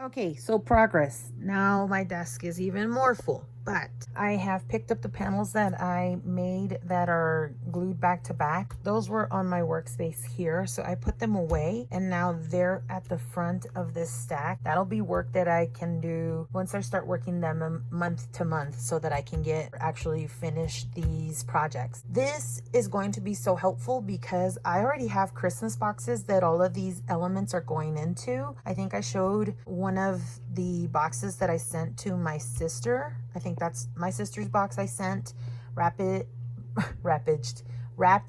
Okay, so progress. Now my desk is even more full, but I have picked up the panels that I made that are glued back to back. Those were on my workspace here, so I put them away and now they're at the front of this stack. That'll be work that I can do once I start working them month to month so that I can actually finish these projects. This is going to be so helpful because I already have Christmas boxes that all of these elements are going into. I think I showed one of the boxes that I sent to my sister. I think that's my sister's box I sent, wrapped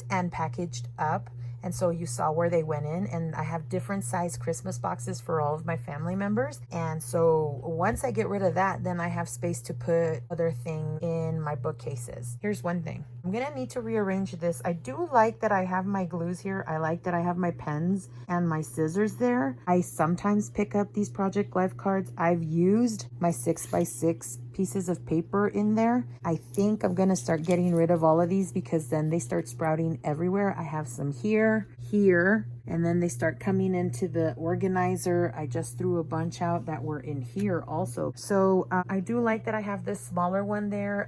and packaged up. And so you saw where they went in, and I have different size Christmas boxes for all of my family members. And so once I get rid of that, then I have space to put other things in my bookcases. Here's one thing. I'm gonna need to rearrange this. I do like that I have my glues here. I like that I have my pens and my scissors there. I sometimes pick up these Project Life cards. I've used my 6x6 pieces of paper in there. I think I'm gonna start getting rid of all of these because then they start sprouting everywhere. I have some here, and then they start coming into the organizer. I just threw a bunch out that were in here also. So I do like that I have this smaller one there.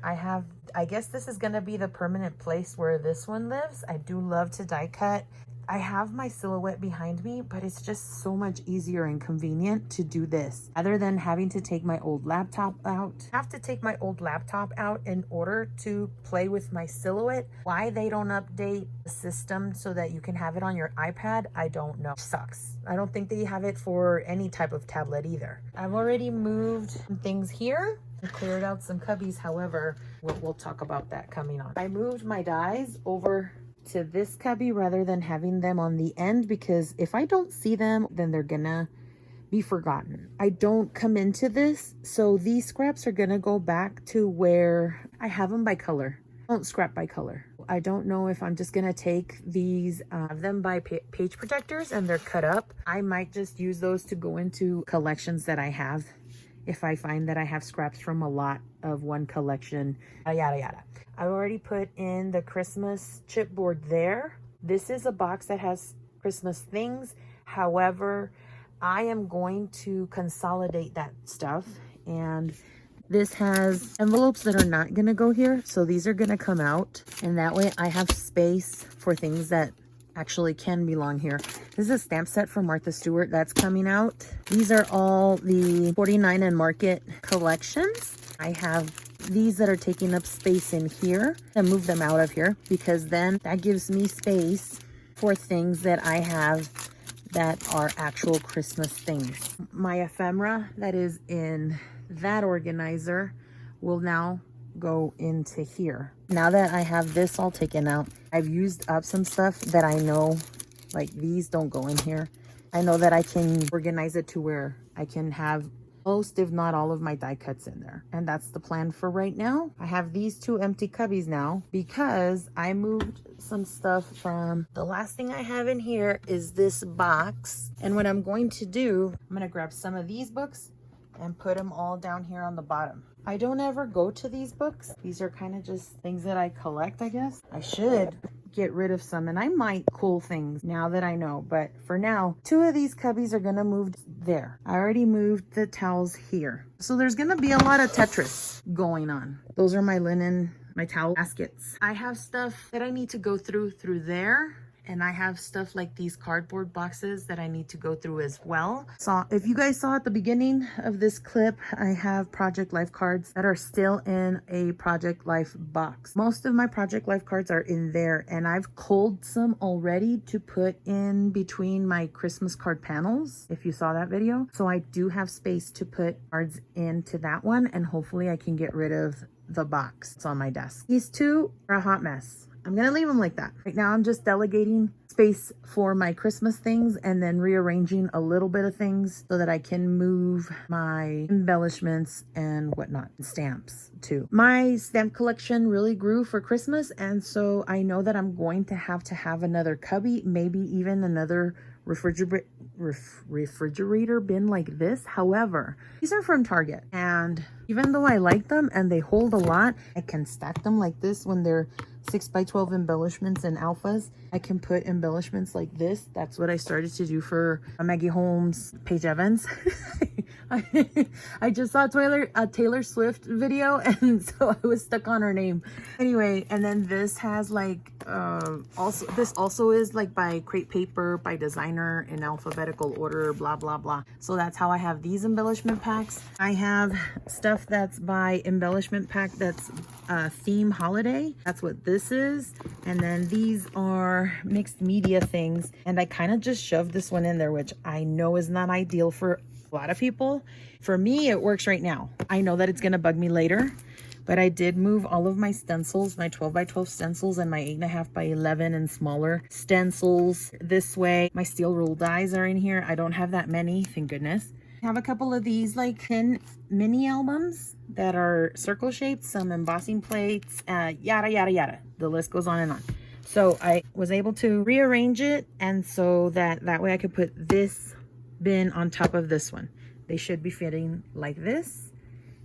I guess this is gonna be the permanent place where this one lives. I do love to die cut. I have my silhouette behind me, but it's just so much easier and convenient to do this rather than having to take my old laptop out. I have to take my old laptop out in order to play with my silhouette. Why they don't update the system so that you can have it on your iPad, I don't know. Sucks. I don't think they have it for any type of tablet either. I've already moved some things here. I cleared out some cubbies, however, we'll talk about that coming on. I moved my dies over to this cubby rather than having them on the end because if I don't see them, then they're gonna be forgotten. I don't come into this, so these scraps are gonna go back to where I have them by color. I don't scrap by color. I don't know if I'm just gonna take these, have them by page protectors and they're cut up. I might just use those to go into collections that I have if I find that I have scraps from a lot of one collection, yada yada. I already put in the Christmas chipboard there. This is a box that has Christmas things. However, I am going to consolidate that stuff, and this has envelopes that are not gonna go here. So these are gonna come out, and that way I have space for things that actually can belong here. This is a stamp set from Martha Stewart that's coming out. These are all the 49 and Market collections. I have these that are taking up space in here and move them out of here because then that gives me space for things that I have that are actual Christmas things. My ephemera that is in that organizer will now go into here. Now that I have this all taken out, I've used up some stuff that I know, like these don't go in here. I know that I can organize it to where I can have most, if not all, of my die cuts in there. And that's the plan for right now. I have these two empty cubbies now because I moved some stuff from the last thing I have in here is this box. And what I'm going to do, I'm gonna grab some of these books and put them all down here on the bottom. I don't ever go to these books. These are kind of just things that I collect, I guess. I should get rid of some, and I might cool things now that I know, but for now, two of these cubbies are gonna move there. I already moved the towels here. So there's gonna be a lot of Tetris going on. Those are my linen, my towel baskets. I have stuff that I need to go through there. And I have stuff like these cardboard boxes that I need to go through as well. So if you guys saw at the beginning of this clip, I have Project Life cards that are still in a Project Life box. Most of my Project Life cards are in there, and I've culled some already to put in between my Christmas card panels, if you saw that video. So I do have space to put cards into that one, and hopefully I can get rid of the box. It's on my desk. These two are a hot mess. I'm gonna leave them like that. Right now I'm just delegating space for my Christmas things and then rearranging a little bit of things so that I can move my embellishments and whatnot, stamps too. My stamp collection really grew for Christmas, and so I know that I'm going to have another cubby, maybe even another refrigerator bin like this. However, these are from Target, and even though I like them and they hold a lot, I can stack them like this when they're 6x12 embellishments and alphas. I can put embellishments like this. That's what I started to do for Maggie Holmes, Paige Evans. I just saw a Taylor Swift video, and so I was stuck on her name. Anyway, and then this has like this also is like by Crate Paper, by designer, in alphabetical order, blah blah blah. So that's how I have these embellishment packs. I have stuff that's by embellishment pack that's theme holiday. That's what this is. And then these are mixed media things, and I kind of just shoved this one in there, which I know is not ideal for a lot of people. For me, it works right now. I know that it's gonna bug me later, but I did move all of my stencils, my 12 by 12 stencils and my 8.5 by 11 and smaller stencils this way. My steel rule dies are in here. I don't have that many, thank goodness. I have a couple of these like 10 mini albums that are circle shaped, some embossing plates, yada yada yada. The list goes on and on. So I was able to rearrange it, and so that way I could put this bin on top of this one. They should be fitting like this.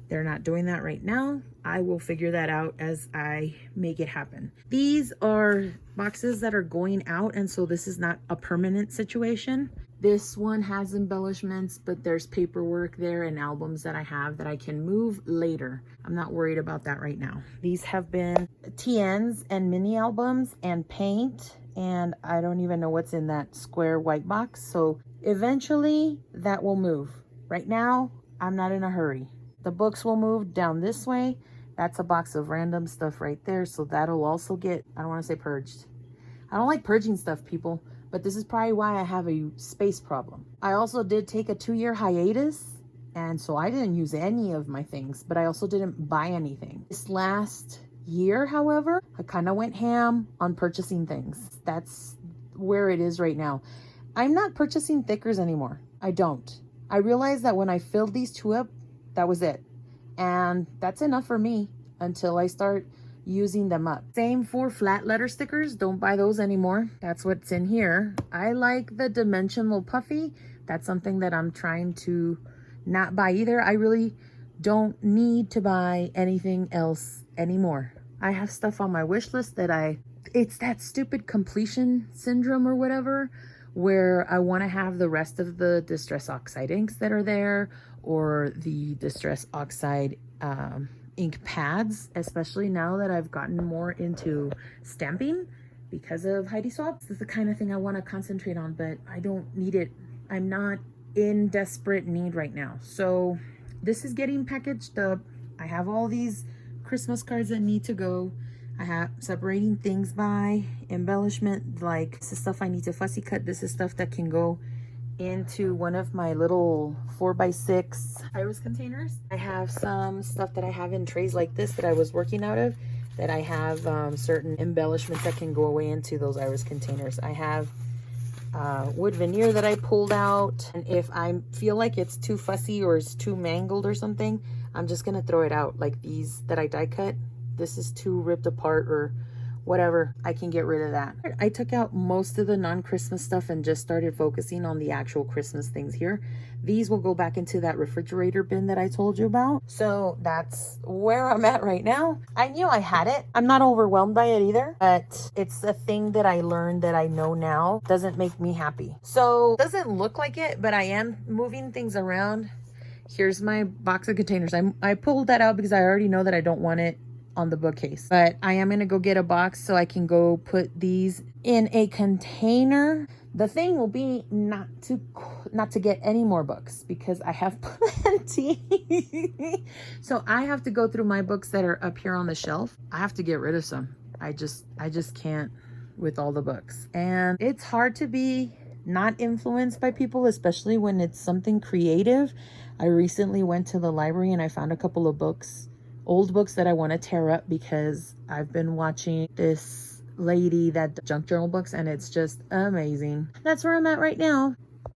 They're not doing that right now. I will figure that out as I make it happen. These are boxes that are going out, and so this is not a permanent situation. This one has embellishments, but there's paperwork there and albums that I have that I can move later. I'm not worried about that right now. These have been TNs and mini albums and paint, and I don't even know what's in that square white box. So eventually that will move. Right now, I'm not in a hurry. The books will move down this way. That's a box of random stuff right there. So that'll also get, I don't want to say purged. I don't like purging stuff, people, but this is probably why I have a space problem. I also did take a 2-year hiatus, and so I didn't use any of my things, but I also didn't buy anything. This last year, however, I kind of went ham on purchasing things. That's where it is right now. I'm not purchasing thickers anymore. I don't. I realized that when I filled these 2 up, that was it. And that's enough for me until I start using them up. Same for flat letter stickers. Don't buy those anymore. That's what's in here. I like the dimensional puffy. That's something that I'm trying to not buy either. I really don't need to buy anything else anymore. I have stuff on my wish list that it's that stupid completion syndrome or whatever, where I want to have the rest of the Distress Oxide inks that are there, or the Distress Oxide ink pads, especially now that I've gotten more into stamping because of Heidi Swap. This is the kind of thing I want to concentrate on, but I don't need it. I'm not in desperate need right now. So this is getting packaged up. I have all these Christmas cards that need to go. I have separating things by embellishment, like this is stuff I need to fussy cut. This is stuff that can go into one of my little 4x6 iris containers. I have some stuff that I have in trays like this that I was working out of, that I have certain embellishments that can go away into those iris containers. I have wood veneer that I pulled out, and if I feel like it's too fussy or it's too mangled or something, I'm just gonna throw it out. Like these that I die cut, this is too ripped apart or whatever, I can get rid of that. I took out most of the non-Christmas stuff and just started focusing on the actual Christmas things here. These will go back into that refrigerator bin that I told you about. So that's where I'm at right now. I knew I had it. I'm not overwhelmed by it either, but it's a thing that I learned that I know now doesn't make me happy. So it doesn't look like it, but I am moving things around. Here's my box of containers. I pulled that out because I already know that I don't want it on the bookcase, but I am gonna go get a box so I can go put these in a container. The thing will be not to get any more books because I have plenty. So I have to go through my books that are up here on the shelf. I have to get rid of some. I just can't with all the books, and it's hard to be not influenced by people, especially when it's something creative. I recently went to the library and I found a couple of books, old books that I want to tear up because I've been watching this lady that junk journal books, and it's just amazing. That's where I'm at right now.